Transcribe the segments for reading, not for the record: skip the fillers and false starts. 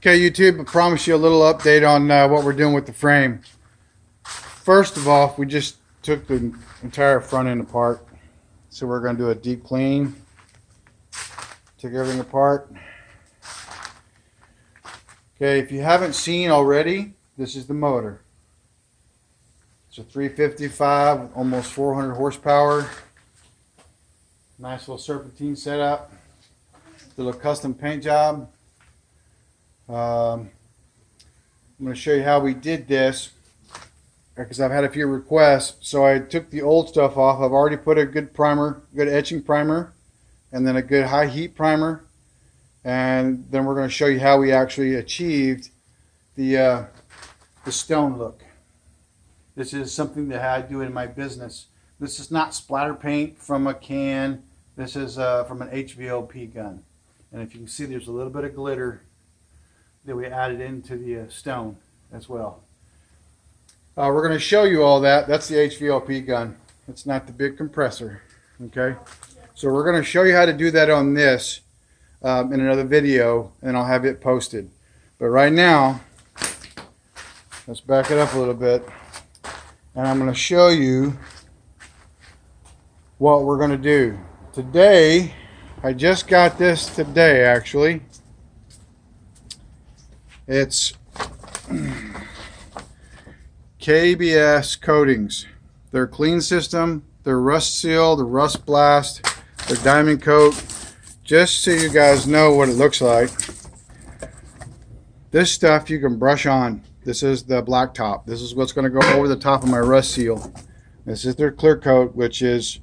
Okay, YouTube, I promise you a little update on what we're doing with the frame. First of all, we just took the entire front end apart. So we're going to do a deep clean. Took everything apart. Okay, if you haven't seen already, this is the motor. It's a 355 with almost 400 horsepower. Nice little serpentine setup. Did a little custom paint job. I'm going to show you how we did this because I've had a few requests. So I took the old stuff off. I've already put a good primer, good etching primer, and then a good high heat primer. And then we're going to show you how we actually achieved the stone look. This is something that I do in my business. This is not splatter paint from a can. This is from an HVOP gun. And if you can see, there's a little bit of glitter that we added into the stone as well. We're going to show you all that. That's the HVOP gun. It's not the big compressor. Okay, so we're going to show you how to do that on this in another video, and I'll have it posted. But right now, let's back it up a little bit, and I'm going to show you what we're going to do today. I just got this today, actually. It's KBS coatings. They're clean system, they're rust seal, the rust blast, they're diamond coat. Just so you guys know what it looks like. This stuff you can brush on. This is the black top. This is what's going to go over the top of my rust seal. This is their clear coat, which is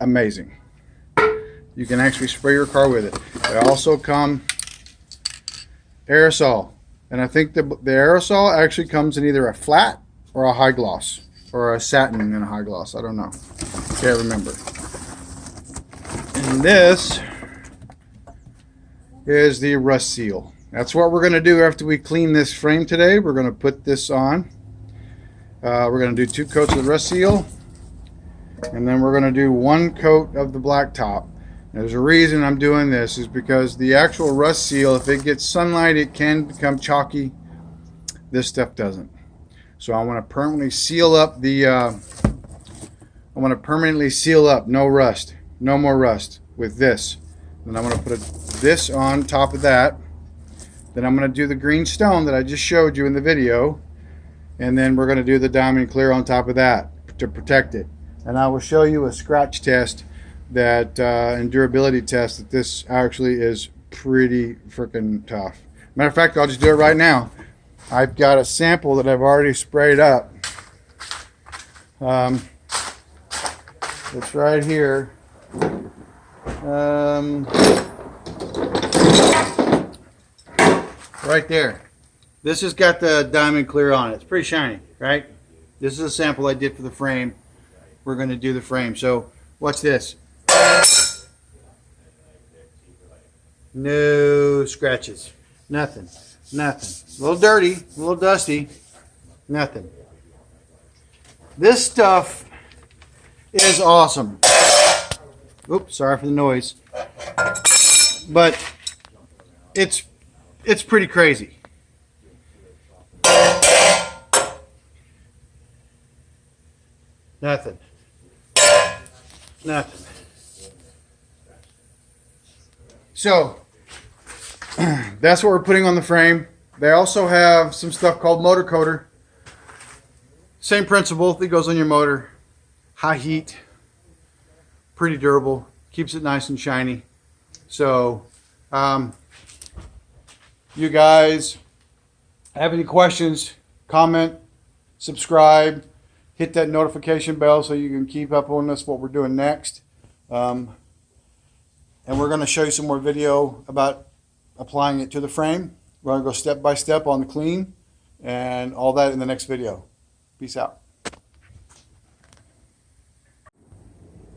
amazing. You can actually spray your car with it. They also come aerosol, and I think the aerosol actually comes in either a flat or a high gloss, or a satin and a high gloss. I don't know. Can't remember. And this is the rust seal. That's what we're going to do after we clean this frame today. We're going to put this on. We're going to do 2 coats of the rust seal, and then we're going to do 1 coat of the black top. There's a reason I'm doing this, is because the actual rust seal, if it gets sunlight, it can become chalky. This stuff doesn't. So I want to permanently seal up no rust, no more rust with this. Then I'm going to put this on top of that. Then I'm going to do the green stone that I just showed you in the video, and then we're going to do the diamond clear on top of that to protect it. And I will show you a scratch test that and durability test that this actually is pretty freaking tough. Matter of fact, I'll just do it right now. I've got a sample that I've already sprayed up. It's right here. Right there. This has got the diamond clear on it. It's pretty shiny, right? This is a sample I did for the frame. We're going to do the frame. So watch this. No scratches. Nothing. Nothing. A little dirty, a little dusty. Nothing. This stuff is awesome. Oops, sorry for the noise. But it's pretty crazy. Nothing. Nothing. So that's what we're putting on the frame. They also have some stuff called motor coater. Same principle that goes on your motor. High heat. Pretty durable. Keeps it nice and shiny. So you guys have any questions, comment, subscribe, hit that notification bell so you can keep up on us, what we're doing next. And we're going to show you some more video about applying it to the frame. We're going to go step by step on the clean and all that in the next video. Peace out.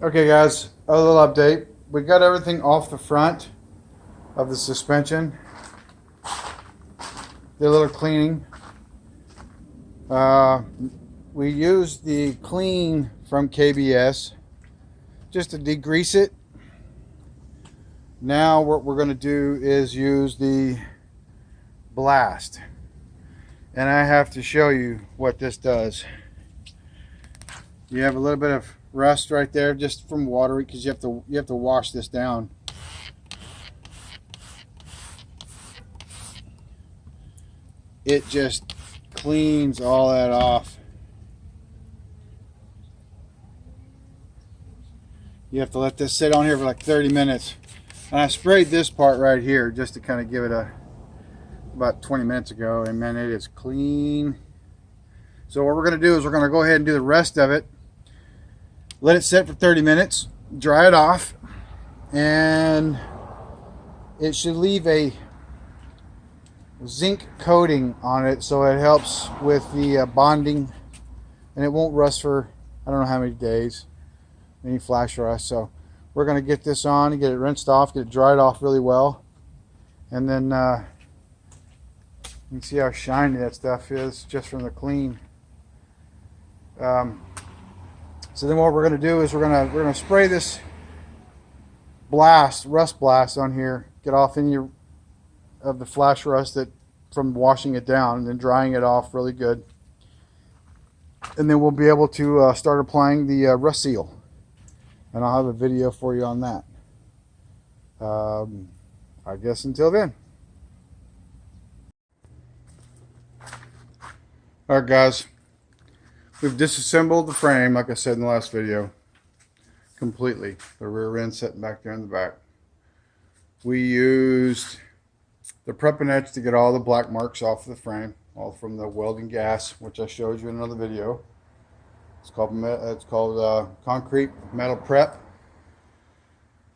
Okay guys, a little update. We got everything off the front of the suspension. Did a little cleaning. We used the clean from KBS just to degrease it. Now what we're going to do is use the blast. And I have to show you what this does. You have a little bit of rust right there just from water, because you have to wash this down. It just cleans all that off. You have to let this sit on here for like 30 minutes. And I sprayed this part right here just to kind of give it about 20 minutes ago, and man, it is clean. So what we're going to do is we're going to go ahead and do the rest of it. Let it sit for 30 minutes, dry it off, and it should leave a zinc coating on it so it helps with the bonding, and it won't rust for I don't know how many days, any flash rust. So we're going to get this on and get it rinsed off, get it dried off really well, and then you can see how shiny that stuff is just from the clean. So then what we're going to do is we're going to spray this rust blast on here, get off any of the flash rust that from washing it down, and then drying it off really good. And then we'll be able to start applying the rust seal, and I'll have a video for you on that. I guess until then. Alright guys, we've disassembled the frame, like I said in the last video, completely. The rear end sitting back there in the back. We used the prep and etch to get all the black marks off of the frame, all from the welding gas, which I showed you in another video. It's called concrete metal prep.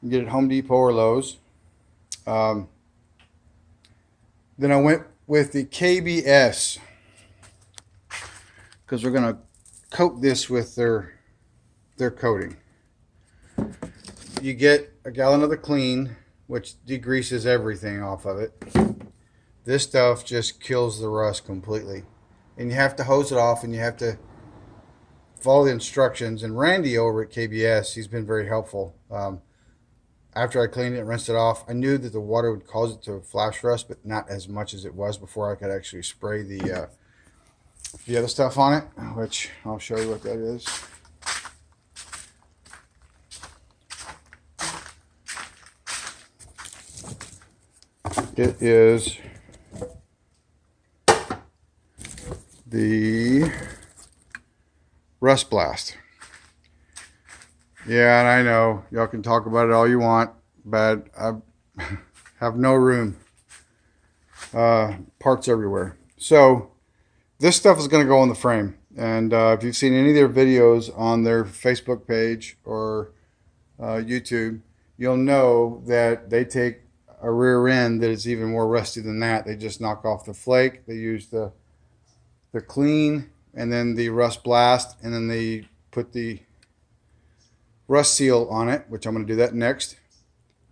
You can get it at Home Depot or Lowe's. Then I went with the KBS, because we're going to coat this with their coating. You get a gallon of the clean, which degreases everything off of it. This stuff just kills the rust completely, and you have to hose it off, and you have to follow the instructions. And Randy over at KBS, he's been very helpful. After I cleaned it and rinsed it off, I knew that the water would cause it to flash rust, but not as much as it was before I could actually spray the other stuff on it, which I'll show you what that is. It is the Rust Blast. Yeah, and I know y'all can talk about it all you want, but I have no room. Parts everywhere. So this stuff is going to go on the frame, and if you've seen any of their videos on their Facebook page or YouTube, you'll know that they take a rear end that is even more rusty than that. They just knock off the flake. They use the clean and then the rust blast, and then they put the rust seal on it, which I'm going to do that next,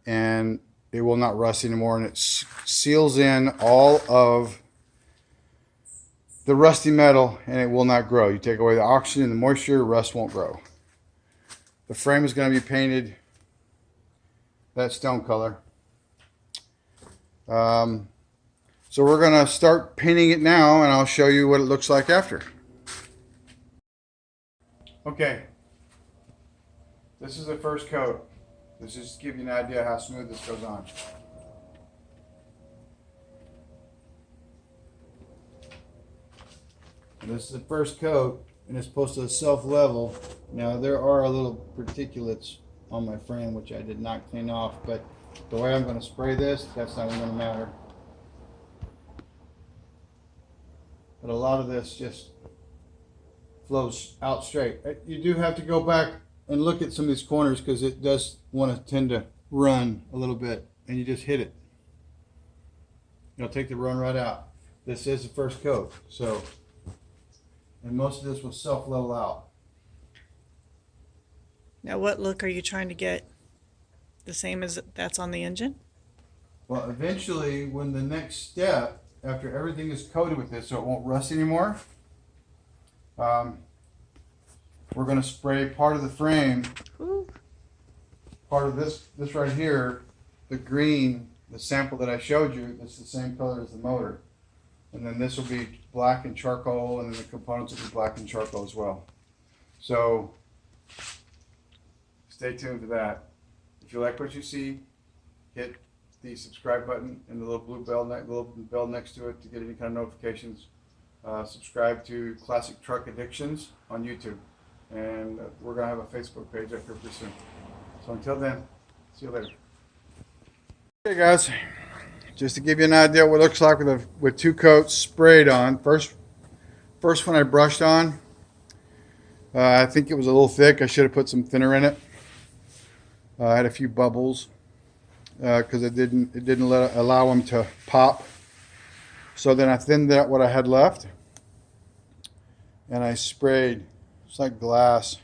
and it will not rust anymore, and it seals in all of the rusty metal, and it will not grow. You take away the oxygen and the moisture, rust won't grow. The frame is going to be painted that stone color. So we're going to start painting it now, and I'll show you what it looks like after. Okay, this is the first coat. This is to give you an idea how smooth this goes on. And this is the first coat, and it's supposed to self-level. Now there are a little particulates on my frame which I did not clean off, but the way I'm going to spray this, that's not even going to matter. But a lot of this just flows out straight. You do have to go back and look at some of these corners, because it does want to tend to run a little bit, and you just hit it. You'll take the run right out. This is the first coat, so, and most of this will self-level out. Now, what look are you trying to get? The same as that's on the engine? Well, eventually, when the next step, after everything is coated with this so it won't rust anymore, we're going to spray part of the frame. Ooh. Part of this right here, the green, the sample that I showed you, it's the same color as the motor. And then this will be black and charcoal, and then the components will be black and charcoal as well. So stay tuned for that. If you like what you see, hit the subscribe button and the little blue bell, little bell next to it to get any kind of notifications. Subscribe to Classic Truck Addictions on YouTube, and we're gonna have a Facebook page up here pretty soon. So until then, see you later. Okay, guys, just to give you an idea what it looks like with 2 coats sprayed on. First one I brushed on, I think it was a little thick. I should have put some thinner in it. I had a few bubbles because it didn't allow them to pop. So then I thinned out what I had left, and I sprayed. It's like glass.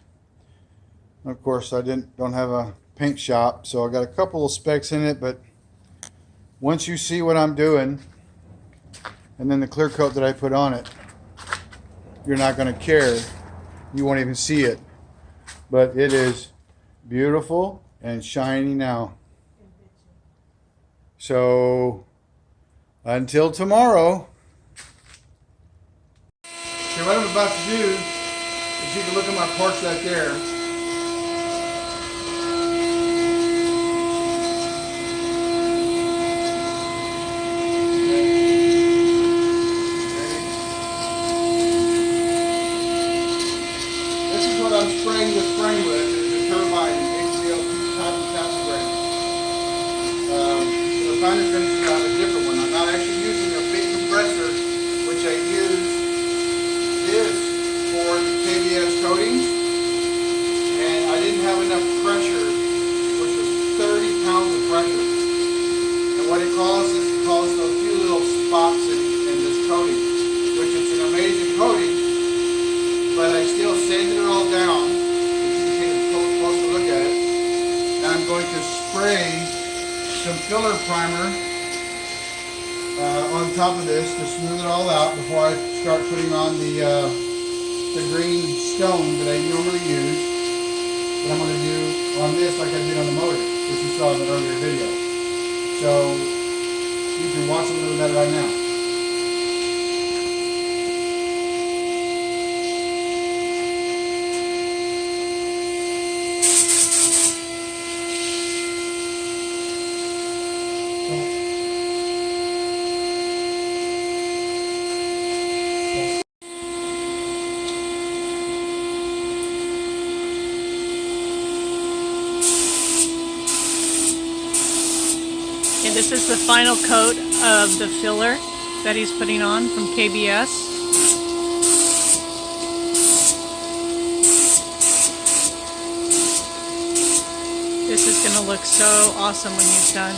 And of course, I don't have a paint shop, so I got a couple of specks in it. But once you see what I'm doing, and then the clear coat that I put on it, you're not going to care. You won't even see it. But it is beautiful and shiny now. So until tomorrow. Okay, what I'm about to do is, you can look at my porch right there. This is what I'm spraying this frame with. It's a turbine HCL type of tap spray. The final finish is on a different one. I'm not actually using a big compressor, which I use this for the KBS coatings, and I didn't have enough pressure, which was 30 pounds of pressure. And what it caused is it caused a few little spots in this coating, which is an amazing coating, but I still sanded it all down. If you can take a closer look at it, and I'm going to spray some filler primer on top of this to smooth it all out before I start putting on the green stone that I normally use. That I'm going to do on this like I did on the motor, which you saw in the earlier video. So you can watch a little bit of that right now. And this is the final coat of the filler that he's putting on from KBS. This is going to look so awesome when he's done.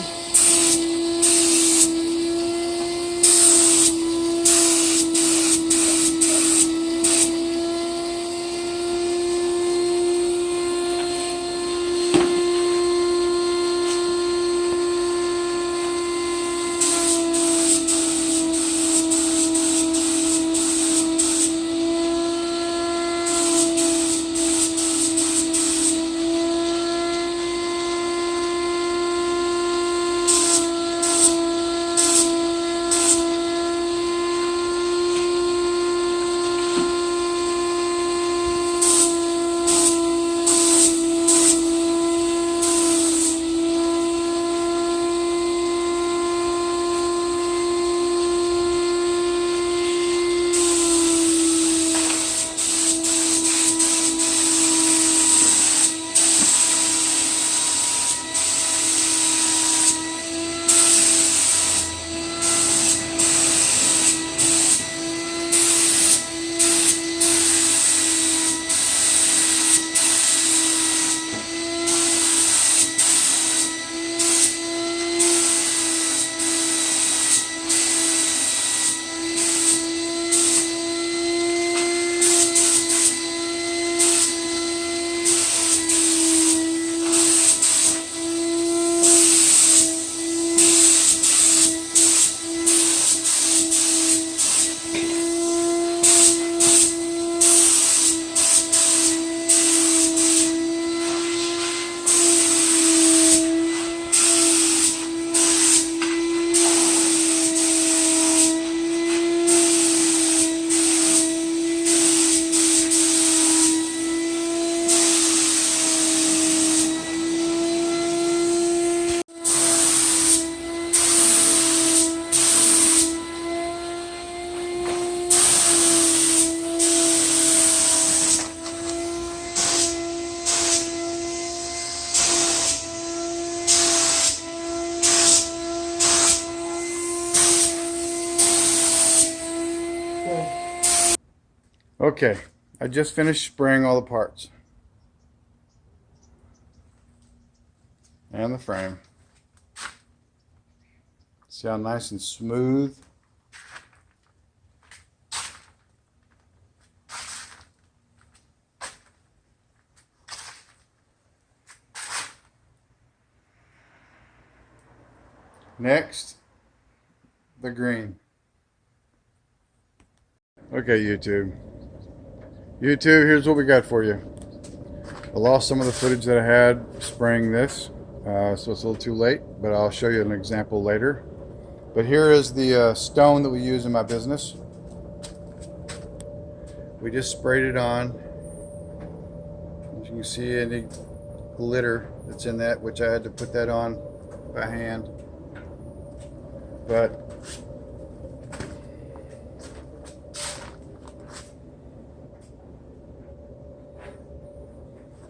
Okay, I just finished spraying all the parts. And the frame. See how nice and smooth? Next, the green. Okay, YouTube. Here's what we got for you. I lost some of the footage that I had spraying this, so it's a little too late, but I'll show you an example later. But here is the stone that we use in my business. We just sprayed it on. As you can see, any glitter that's in that, which I had to put that on by hand. But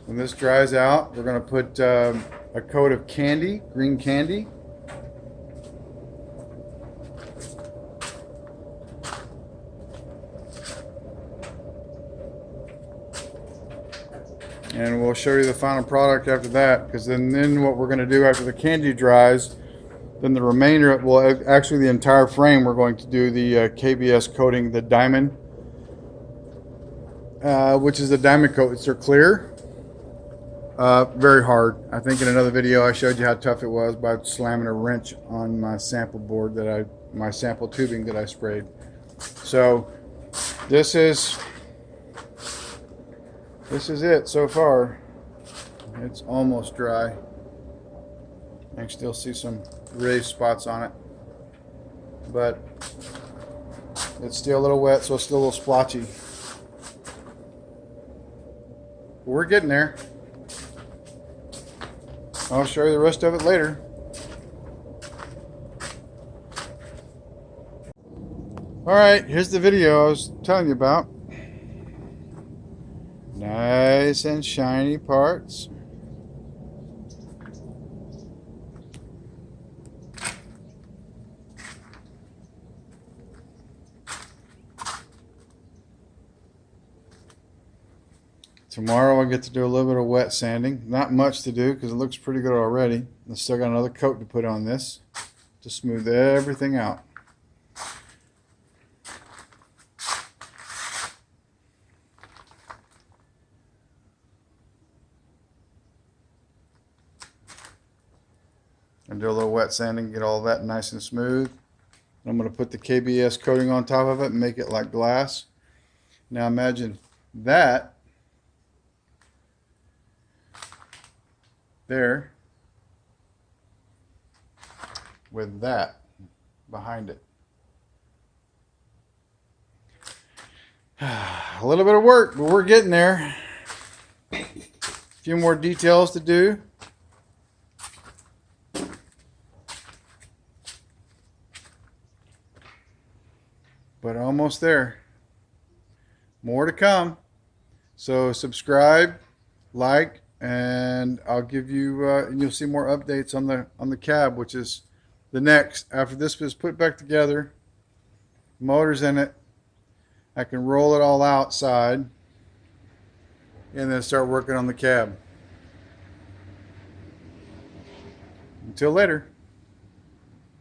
when this dries out, we're going to put a coat of candy, green candy. And we'll show you the final product after that, because then what we're going to do after the candy dries, then the remainder, well, actually the entire frame, we're going to do the KBS coating, the diamond, which is the diamond coat. It's clear. Very hard. I think in another video I showed you how tough it was by slamming a wrench on my sample board my sample tubing that I sprayed. So this is it so far. It's almost dry. I can still see some raised spots on it, but it's still a little wet, so it's still a little splotchy. We're getting there. I'll show you the rest of it later. Alright, here's the video I was telling you about. Nice and shiny parts. Tomorrow I'll get to do a little bit of wet sanding. Not much to do because it looks pretty good already. I still got another coat to put on this to smooth everything out. And do a little wet sanding, get all that nice and smooth. I'm going to put the KBS coating on top of it and make it like glass. Now imagine that there with that behind it. A little bit of work, but we're getting there. A few more details to do. But almost there. More to come. So subscribe, like, and I'll give you and you'll see more updates on the cab, which is the next. After this was put back together, motor's in it, I can roll it all outside and then start working on the cab. Until later.